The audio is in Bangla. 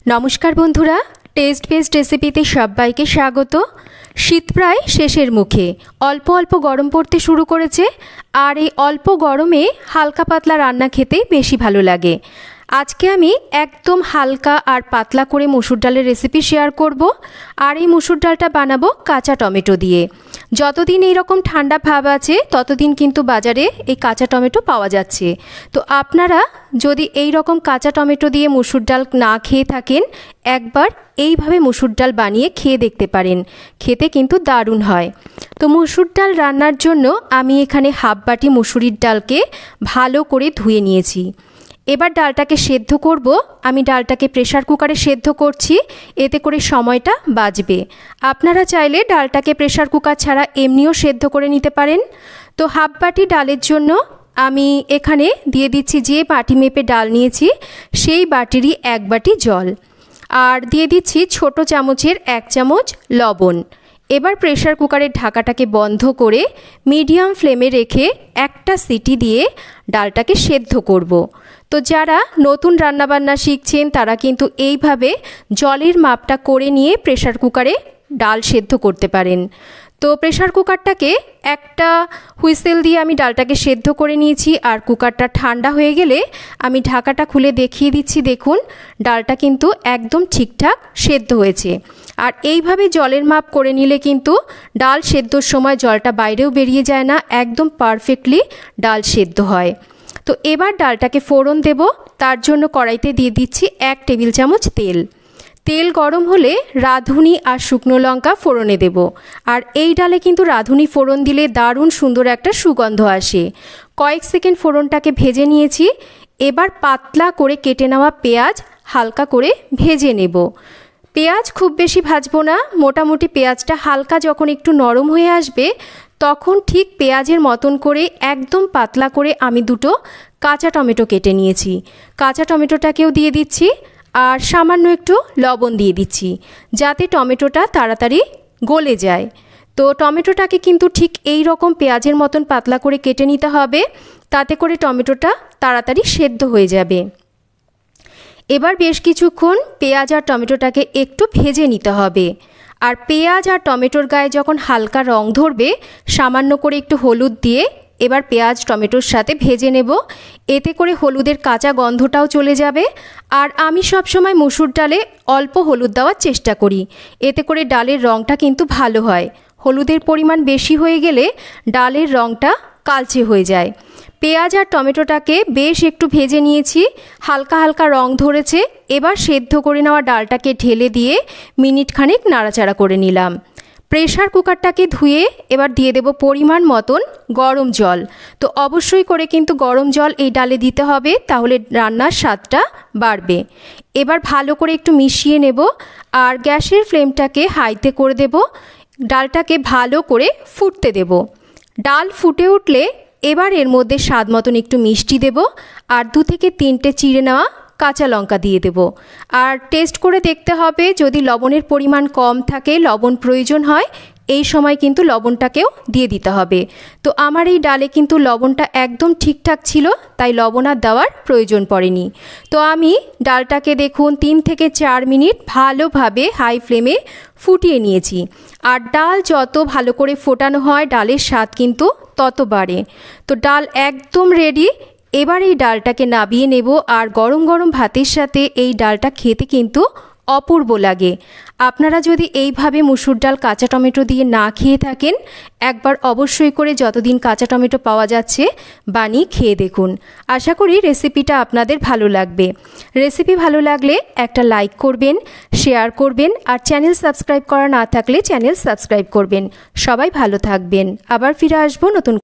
नमस्कार बंधुरा टेस्ट बेस्ड रेसिपिते सबाइके स्वागत। शीत प्राय शेषेर मुखे अल्प अल्प गरम पड़ते शुरू करेছে और এই অল্প গরমে হালকা পাতলা রান্না খেতে বেশি ভালো লাগে। আজকে আমি একদম হালকা আর পাতলা করে মসুর ডালের রেসিপি শেয়ার করব। আর এই মসুর ডালটা বানাবো কাঁচা টমেটো দিয়ে। যতদিন এই রকম ঠান্ডা ভাব আছে ততদিন কিন্তু বাজারে এই কাঁচা টমেটো পাওয়া যাচ্ছে। তো আপনারা যদি এই রকম কাঁচা টমেটো দিয়ে মসুর ডাল না খেয়ে থাকেন একবার এইভাবে মসুর ডাল বানিয়ে খেয়ে দেখতে পারেন, খেতে কিন্তু দারুণ হয়। তো মসুর ডাল রান্নার জন্য আমি এখানে হাফ বাটি মসুরির ডালকে ভালো করে ধুয়ে নিয়েছি। এবার ডালটাকে সেদ্ধ করব। আমি ডালটাকে প্রেসার কুকারে সেদ্ধ করছি, এতে করে সময়টা বাঁচবে। আপনারা চাইলে ডালটাকে প্রেসার কুকার ছাড়া এমনিও সেদ্ধ করে নিতে পারেন। তো হাফ বাটি ডালের জন্য আমি এখানে দিয়ে দিচ্ছি যে বাটি মেপে ডাল নিয়েছি সেই বাটিরই এক বাটি জল, আর দিয়ে দিচ্ছি ছোট চামচের 1 চামচ লবণ। এবার প্রেসার কুকারের ঢাকাটাকে বন্ধ করে মিডিয়াম ফ্লেমে রেখে একটা সিটি দিয়ে ডালটাকে সেদ্ধ করব। তো যারা নতুন রান্নাবান্না শিখছেন তারা কিন্তু এইভাবে জলের মাপটা করে নিয়ে প্রেসার কুকারে ডাল সেদ্ধ করতে পারেন। তো প্রেসার কুকারটাকে একটা হুইসেল দিয়ে আমি ডালটাকে সেদ্ধ করে নিয়েছি। আর কুকারটা ঠান্ডা হয়ে গেলে আমি ঢাকাটা খুলে দেখিয়ে দিচ্ছি। দেখুন ডালটা কিন্তু একদম ঠিকঠাক সেদ্ধ হয়েছে। আর এইভাবে জলের মাপ করে নিলে কিন্তু ডাল সেদ্ধর সময় জলটা বাইরেও বেরিয়ে যায় না, একদম পারফেক্টলি ডাল সেদ্ধ হয়। তো এবার ডালটাকে ফোড়ন দেব। তার জন্য কড়াইতে দিয়ে দিচ্ছি 1 টেবিল চামচ তেল। তেল গরম হলে রাঁধুনি আর শুকনো লঙ্কা ফোড়নে দেব। আর এই ডালে কিন্তু রাঁধুনি ফোড়ন দিলে দারুণ সুন্দর একটা সুগন্ধ আসে। কয়েক সেকেন্ড ফোড়নটাকে ভেজে নিয়েছি। এবার পাতলা করে কেটে নেওয়া পেঁয়াজ হালকা করে ভেজে নেব। পেঁয়াজ খুব বেশি ভাজবো না, মোটামুটি পেঁয়াজটা হালকা যখন একটু নরম হয়ে আসবে তখন ঠিক পেঁয়াজের মতন করে একদম পাতলা করে আমি 2টো কাঁচা টমেটো কেটে নিয়েছি। কাঁচা টমেটোটাকেও দিয়ে দিচ্ছি আর সামান্য একটু লবণ দিয়ে দিচ্ছি যাতে টমেটোটা তাড়াতাড়ি গলে যায়। তো টমেটোটাকে কিন্তু ঠিক এই রকম পেঁয়াজের মতন পাতলা করে কেটে নিতে হবে, তাতে করে টমেটোটা তাড়াতাড়ি সেদ্ধ হয়ে যাবে। এবার বেশ কিছুক্ষণ পেঁয়াজ আর টমেটোটাকে একটু ভেজে নিতে হবে। আর পেঁয়াজ আর টমেটোর গায়ে যখন হালকা রং ধরবে সামান্য করে একটু হলুদ দিয়ে এবার পেঁয়াজ টমেটোর সাথে ভেজে নেব। এতে করে হলুদের কাঁচা গন্ধটাও চলে যাবে। আর আমি সবসময় মসুর ডালে অল্প হলুদ দেওয়ার চেষ্টা করি, এতে করে ডালের রঙটা কিন্তু ভালো হয়। হলুদের পরিমাণ বেশি হয়ে গেলে ডালের রঙটা কালচে হয়ে যায়। পেঁয়াজ আর টমেটোটাকে বেশ একটু ভেজে নিয়েছি, হালকা হালকা রং ধরেছে। এবার সেদ্ধ করে নেওয়া ডালটাকে ঢেলে দিয়ে মিনিট খানেক নাড়াচাড়া করে নিলাম। প্রেসার কুকারটাকে ধুয়ে এবার দিয়ে দেব পরিমাণ মতন গরম জল। তো অবশ্যই করে কিন্তু গরম জল এই ডালে দিতে হবে, তাহলে রান্নার স্বাদটা বাড়বে। এবার ভালো করে একটু মিশিয়ে নেব আর গ্যাসের ফ্লেমটাকে হাইতে করে দেব। ডালটাকে ভালো করে ফুটতে দেব। ডাল ফুটে উঠলে এবার এর মধ্যে স্বাদ মতন একটু মিষ্টি দেব আর 2 থেকে 3টে চিড়ে নেওয়া কাঁচা লঙ্কা দিয়ে দেব। আর টেস্ট করে দেখতে হবে, যদি লবণের পরিমাণ কম থাকে, লবণ প্রয়োজন হয়, এই সময় কিন্তু লবণটাকেও দিয়ে দিতে হবে। তো আমার এই ডালে কিন্তু লবণটা একদম ঠিকঠাক ছিল, তাই লবণ আর দেওয়ার প্রয়োজন পড়েনি। তো আমি ডালটাকে দেখুন 3 থেকে 4 মিনিট ভালোভাবে হাই ফ্লেমে ফুটিয়ে নিয়েছি। আর ডাল যত ভালো করে ফোটানো হয় ডালের স্বাদ কিন্তু তত বাড়ে। তো ডাল একদম রেডি। এবার এই ডালটাকে নাবিয়ে নেব। আর গরম গরম ভাতের সাথে এই ডালটা খেতে কিন্তু অপূর্ব লাগে। আপনারা যদি এইভাবে মসুর ডাল কাঁচা টমেটো দিয়ে না খেয়ে থাকেন একবার অবশ্যই করে যতদিন কাঁচা টমেটো পাওয়া যাচ্ছে বানিয়ে খেয়ে দেখুন। আশা করি রেসিপিটা আপনাদের ভালো লাগবে। রেসিপি ভালো লাগলে একটা লাইক করবেন, শেয়ার করবেন আর চ্যানেল সাবস্ক্রাইব করা না থাকলে চ্যানেল সাবস্ক্রাইব করবেন। সবাই ভালো থাকবেন। আবার ফিরে আসবো নতুন